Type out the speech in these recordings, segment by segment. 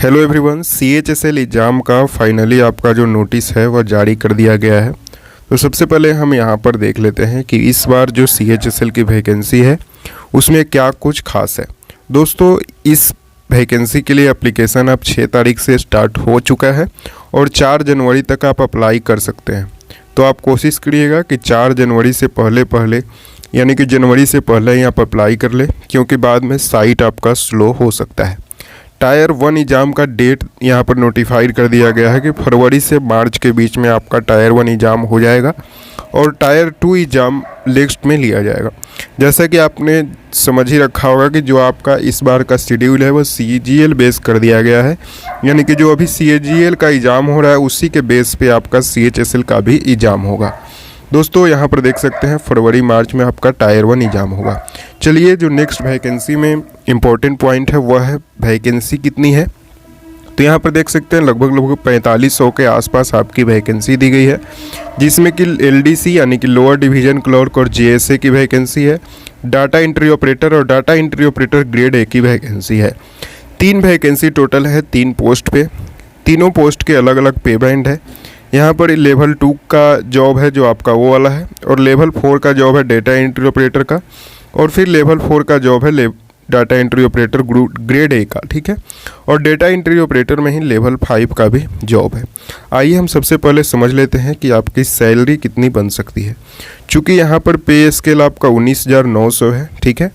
Hello everyone, CHSL exam का finally आपका जो नोटिस है वह जारी कर दिया गया है। तो सबसे पहले हम यहाँ पर देख लेते हैं कि इस बार जो CHSL की वैकेंसी है उसमें क्या कुछ खास है। दोस्तों, इस वैकेंसी के लिए एप्लीकेशन अब 6 तारीख से स्टार्ट हो चुका है और 4 जनवरी तक आप अप्लाई कर सकते हैं। तो आप कोशिश करिएगा कि 4 जनवरी से पहले यानी कि जनवरी से पहले ही आप अप्लाई कर ले, क्योंकि बाद में साइट आपका स्लो हो सकता है। टायर 1 एग्ज़ाम का डेट यहाँ पर नोटिफाइड कर दिया गया है कि फरवरी से मार्च के बीच में आपका टायर 1 एग्ज़ाम हो जाएगा और टायर 2 एग्ज़ाम नेक्स्ट में लिया जाएगा। जैसा कि आपने समझ ही रखा होगा कि जो आपका इस बार का शेड्यूल है वो CGL बेस कर दिया गया है, यानी कि जो अभी CGL का एग्ज़ाम हो रहा है उसी के बेस पे आपका CHSL का भी एग्ज़ाम होगा। दोस्तों, यहाँ पर देख सकते हैं फरवरी मार्च में आपका टायर 1 एग्ज़ाम होगा। चलिए, जो नेक्स्ट वैकेंसी में इम्पोर्टेंट पॉइंट है वह है वैकेंसी कितनी है। तो यहाँ पर देख सकते हैं लगभग 4500 के आसपास आपकी वैकेंसी दी गई है, जिसमें कि LDC यानी कि लोअर डिवीज़न क्लर्क और JSA की वैकेंसी है। डाटा एंट्री ऑपरेटर और data entry operator grade A की वैकेंसी है। 3 वैकेंसी टोटल है 3 पोस्ट पे। तीनों पोस्ट के अलग अलग पे बैंड है। यहाँ पर लेवल 2 का जॉब है जो आपका वो वाला है, और लेवल 4 का जॉब है डाटा एंट्री ऑपरेटर का, और फिर लेवल 4 का जॉब है data entry operator grade A का, ठीक है। और डाटा एंट्री ऑपरेटर में ही लेवल 5 का भी जॉब है। आइए हम सबसे पहले समझ लेते हैं कि आपकी सैलरी कितनी बन सकती है। चूँकि यहाँ पर पे स्केल आपका 19,900 है, ठीक है,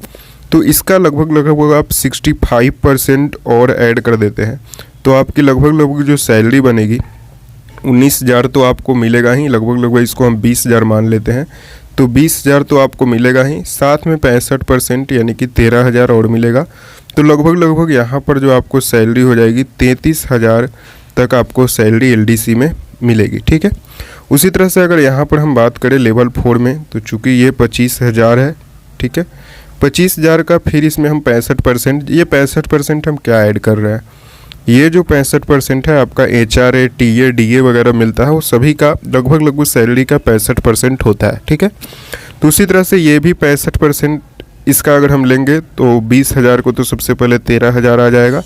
तो इसका लगभग आप 65% और ऐड कर देते हैं तो आपकी लगभग जो सैलरी बनेगी 19,000 तो आपको मिलेगा ही। लगभग इसको हम 20,000 मान लेते हैं, तो 20,000 तो आपको मिलेगा ही। साथ में 65% यानी कि 13,000 और मिलेगा। तो लगभग यहाँ पर जो आपको सैलरी हो जाएगी 33,000 तक आपको सैलरी LDC में मिलेगी, ठीक है। उसी तरह से अगर यहाँ पर हम बात करें लेवल 4 में, तो चूँकि ये 25,000 है, ठीक है, 25,000 का फिर इसमें हम 65%, ये 65% हम क्या ऐड कर रहे हैं, ये जो 65% है आपका HRA TA DA वगैरह मिलता है, वो सभी का लगभग सैलरी का 65% होता है, ठीक है। तो उसी तरह से ये भी 65% इसका अगर हम लेंगे तो 20,000 को तो सबसे पहले 13,000 आ जाएगा,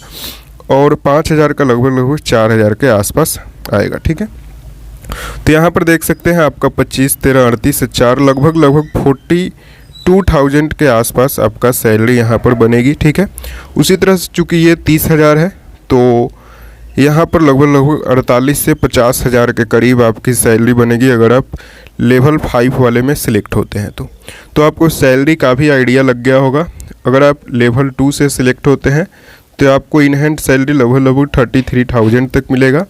और 5,000 का लगभग 4,000 के आसपास आएगा, ठीक है। तो यहाँ पर देख सकते हैं आपका 25 13 38 4 लगभग 42,000 के आसपास आपका सैलरी यहाँ पर बनेगी, ठीक है। उसी तरह से चूँकि ये 30,000 है तो यहाँ पर लगभग 48 से 50,000 के करीब आपकी सैलरी बनेगी अगर आप लेवल 5 वाले में सिलेक्ट होते हैं तो आपको सैलरी का भी आइडिया लग गया होगा। अगर आप लेवल 2 से सिलेक्ट होते हैं तो आपको इन हैंड सैलरी लगभग 33,000 तक मिलेगा।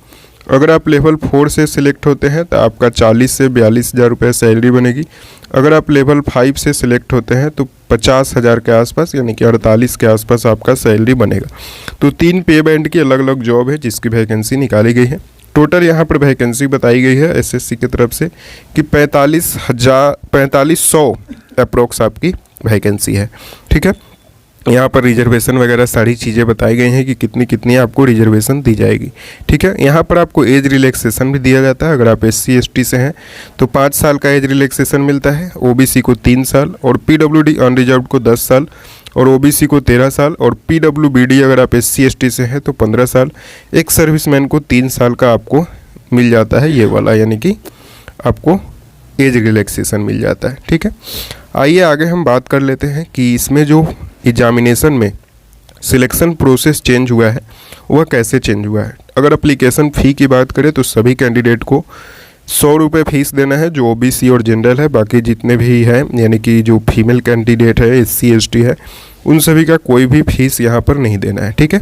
अगर आप लेवल 4 से सिलेक्ट होते हैं तो आपका 40 से 42,000 रुपये सैलरी बनेगी। अगर आप लेवल 5 से सिलेक्ट होते हैं तो 50,000 के आसपास यानी कि 48 के आसपास आपका सैलरी बनेगा। तो 3 पे बैंड की अलग अलग जॉब है जिसकी वैकेंसी निकाली गई है। टोटल यहाँ पर वैकेंसी बताई गई है SSC की तरफ से कि 4500 अप्रोक्स आपकी वैकेंसी है, ठीक है। यहाँ पर रिजर्वेशन वगैरह सारी चीज़ें बताई गई हैं कि कितनी आपको रिजर्वेशन दी जाएगी, ठीक है। यहाँ पर आपको एज रिलैक्सेशन भी दिया जाता है। अगर आप SC ST से हैं तो 5 साल का एज रिलैक्सेशन मिलता है, OBC को 3 साल, और PWD अनरिजर्व्ड को 10 साल, और OBC को 13 साल, और PWBD अगर आप SC ST से हैं तो 15 साल। एक सर्विसमैन को 3 साल का आपको मिल जाता है ये वाला, यानी कि आपको एज रिलैक्सेशन मिल जाता है, ठीक है। आइए आगे हम बात कर लेते हैं कि इसमें जो एग्जामिनेशन में सिलेक्शन प्रोसेस चेंज हुआ है वह कैसे चेंज हुआ है। अगर एप्लीकेशन फ़ी की बात करें तो सभी कैंडिडेट को 100 रुपये फीस देना है जो OBC और जनरल है। बाकी जितने भी हैं यानी कि जो फीमेल कैंडिडेट है SC ST है उन सभी का कोई भी फीस यहाँ पर नहीं देना है, ठीक है।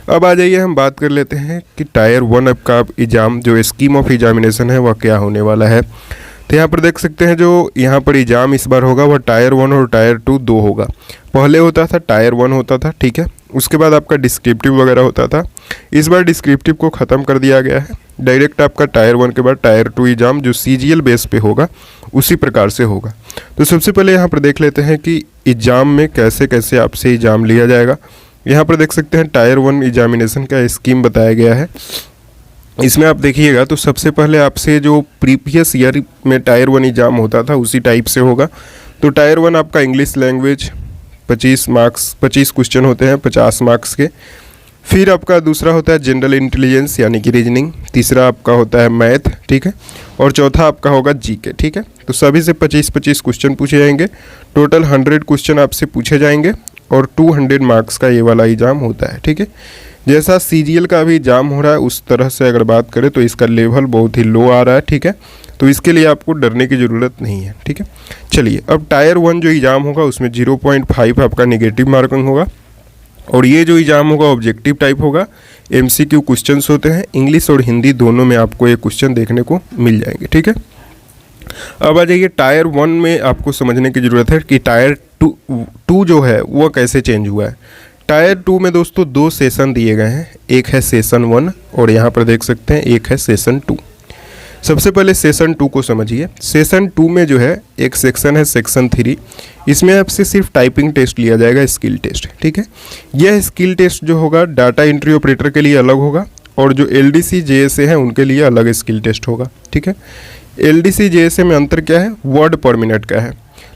अब आ जाइए हम बात कर लेते हैं कि टायर 1 का एग्ज़ाम जो स्कीम ऑफ एग्जामिनेशन है वह क्या होने वाला है। तो यहाँ पर देख सकते हैं जो यहाँ पर एग्ज़ाम इस बार होगा वह टायर 1 और टायर 2 दो होगा। पहले होता था टायर 1 होता था, ठीक है, उसके बाद आपका डिस्क्रिप्टिव वगैरह होता था। इस बार डिस्क्रिप्टिव को ख़त्म कर दिया गया है। डायरेक्ट आपका टायर 1 के बाद टायर 2 एग्ज़ाम जो CGL बेस पे होगा उसी प्रकार से होगा। तो सबसे पहले यहाँ पर देख लेते हैं कि एग्ज़ाम में कैसे कैसे आपसे एग्ज़ाम लिया जाएगा। यहाँ पर देख सकते हैं टायर 1 एग्जामिनेशन का स्कीम बताया गया है। इसमें आप देखिएगा तो सबसे पहले आपसे जो प्रीवियस ईयर में टायर 1 एग्ज़ाम होता था उसी टाइप से होगा। तो टायर 1 आपका इंग्लिश लैंग्वेज 25 क्वेश्चन होते हैं 50 मार्क्स के। फिर आपका दूसरा होता है जनरल इंटेलिजेंस यानी कि रीजनिंग, तीसरा आपका होता है मैथ, ठीक है, और चौथा आपका होगा जीके, ठीक है। तो सभी से 25-25 क्वेश्चन पूछे जाएंगे, टोटल 100 क्वेश्चन आपसे पूछे जाएंगे और 200 मार्क्स का ये वाला एग्ज़ाम होता है, ठीक है। जैसा सीजीएल का भी एग्ज़ाम हो रहा है उस तरह से अगर बात करें तो इसका लेवल बहुत ही लो आ रहा है, ठीक है। तो इसके लिए आपको डरने की ज़रूरत नहीं है, ठीक है। चलिए अब टायर 1 जो एग्ज़ाम होगा उसमें 0.5 आपका नेगेटिव मार्किंग होगा, और ये जो एग्ज़ाम होगा ऑब्जेक्टिव टाइप होगा, एमसीक्यू क्वेश्चंस होते हैं, इंग्लिश और हिंदी दोनों में आपको ये क्वेश्चन देखने को मिल जाएंगे, ठीक है। अब आ जाइए टायर 1 में आपको समझने की ज़रूरत है कि टायर टू जो है वो कैसे चेंज हुआ है। टायर 2 में दोस्तों 2 सेशन दिए गए हैं, एक है सेशन 1 और यहाँ पर देख सकते हैं एक है सेशन 2। सबसे पहले सेशन 2 को समझिए। सेशन 2 में जो है एक सेक्शन है सेक्शन 3, इसमें आपसे सिर्फ टाइपिंग टेस्ट लिया जाएगा, स्किल टेस्ट, ठीक है। यह स्किल टेस्ट जो होगा डाटा एंट्री ऑपरेटर के लिए अलग होगा और जो एलडीसी जेएसए हैं उनके लिए अलग स्किल टेस्ट होगा, ठीक है। एलडीसी जेएसए में अंतर क्या है, वर्ड पर मिनट का है।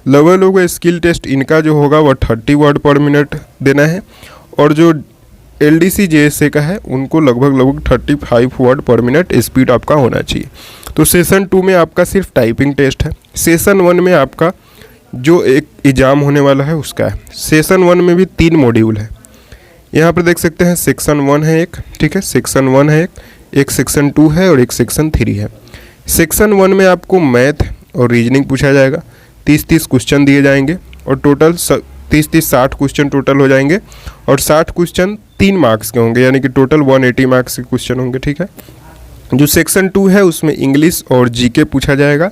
लगभग लोग स्किल टेस्ट इनका जो होगा वह 30 वर्ड पर मिनट देना है, और जो एलडीसी जेएसए का है उनको लगभग 35 वर्ड पर मिनट स्पीड आपका होना चाहिए। तो सेशन 2 में आपका सिर्फ टाइपिंग टेस्ट है। सेशन 1 में आपका जो एक एग्ज़ाम होने वाला है उसका है। सेशन 1 में भी 3 मॉड्यूल है, यहाँ पर देख सकते हैं सेक्शन 1 है एक, ठीक है, सेक्शन 1 है एक सेक्शन 2 है और एक सेक्शन 3 है। सेक्शन 1 में आपको मैथ और रीजनिंग पूछा जाएगा, 30-30 क्वेश्चन दिए जाएंगे और टोटल 30-30-60 क्वेश्चन टोटल हो जाएंगे, और 60 क्वेश्चन 3 मार्क्स के होंगे, यानी कि टोटल 180 मार्क्स के क्वेश्चन होंगे, ठीक है। जो सेक्शन 2 है उसमें इंग्लिश और जीके पूछा जाएगा,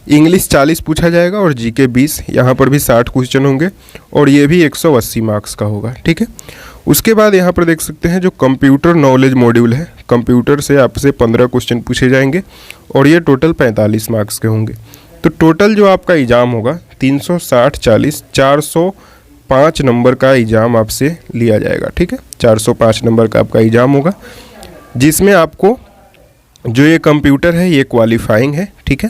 इंग्लिश 40 पूछा जाएगा और जीके 20, यहाँ पर भी 60 क्वेश्चन होंगे और ये भी 180 मार्क्स का होगा, ठीक है। उसके बाद यहाँ पर देख सकते हैं जो कंप्यूटर नॉलेज मॉड्यूल है, कंप्यूटर से आपसे 15 क्वेश्चन पूछे जाएंगे और ये टोटल 45 मार्क्स के होंगे। तो टोटल जो आपका एग्ज़ाम होगा 360-40 405 नंबर का एग्ज़ाम आपसे लिया जाएगा, ठीक है। 405 नंबर का आपका एग्ज़ाम होगा, जिसमें आपको जो ये कंप्यूटर है ये क्वालिफाइंग है, ठीक है,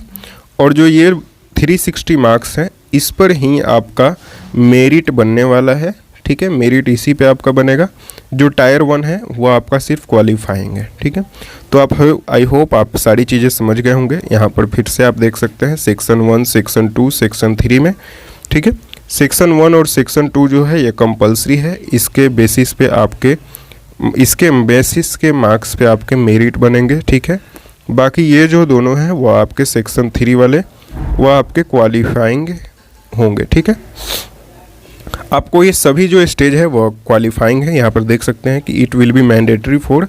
और जो ये 360 मार्क्स है इस पर ही आपका मेरिट बनने वाला है, ठीक है। मेरिट इसी पे आपका बनेगा। जो टायर 1 है वो आपका सिर्फ क्वालिफाइंग है, ठीक है। तो आप आई होप आप सारी चीज़ें समझ गए होंगे। यहाँ पर फिर से आप देख सकते हैं सेक्शन 1, सेक्शन 2, सेक्शन 3 में, ठीक है। सेक्शन 1 और सेक्शन 2 जो है ये कंपलसरी है, इसके बेसिस पे आपके मार्क्स पे आपके मेरिट बनेंगे, ठीक है। बाकी ये जो दोनों हैं वो आपके सेक्शन 3 वाले वो आपके क्वालिफाइंग होंगे, ठीक है। आपको ये सभी जो स्टेज है वो क्वालिफाइंग है। यहाँ पर देख सकते हैं कि it will be mandatory for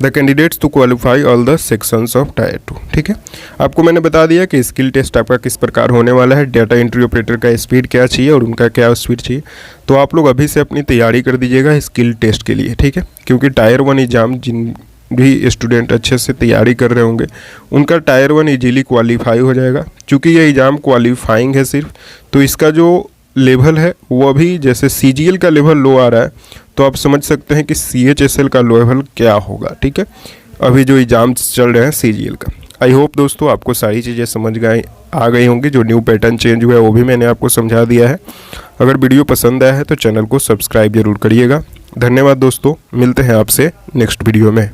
the candidates to qualify all the sections of tier 2, ठीक है। आपको मैंने बता दिया कि स्किल टेस्ट आपका किस प्रकार होने वाला है, डाटा एंट्री ऑपरेटर का स्पीड क्या चाहिए और उनका क्या स्पीड चाहिए। तो आप लोग अभी से अपनी तैयारी कर दीजिएगा स्किल टेस्ट के लिए, ठीक है, क्योंकि टायर 1 एग्ज़ाम जिन भी स्टूडेंट अच्छे से तैयारी कर रहे होंगे उनका टायर 1 इजीली क्वालिफाई हो जाएगा। चूँकि ये एग्ज़ाम क्वालिफाइंग है सिर्फ, तो इसका जो लेवल है वो अभी जैसे सीजीएल का लेवल लो आ रहा है तो आप समझ सकते हैं कि सीएचएसएल का लेवल क्या होगा, ठीक है, अभी जो एग्ज़ाम्स चल रहे हैं सीजीएल का। आई होप दोस्तों आपको सारी चीज़ें समझ आ गई होंगी। जो न्यू पैटर्न चेंज हुआ है वो भी मैंने आपको समझा दिया है। अगर वीडियो पसंद आया है तो चैनल को सब्सक्राइब जरूर करिएगा। धन्यवाद दोस्तों, मिलते हैं आपसे नेक्स्ट वीडियो में।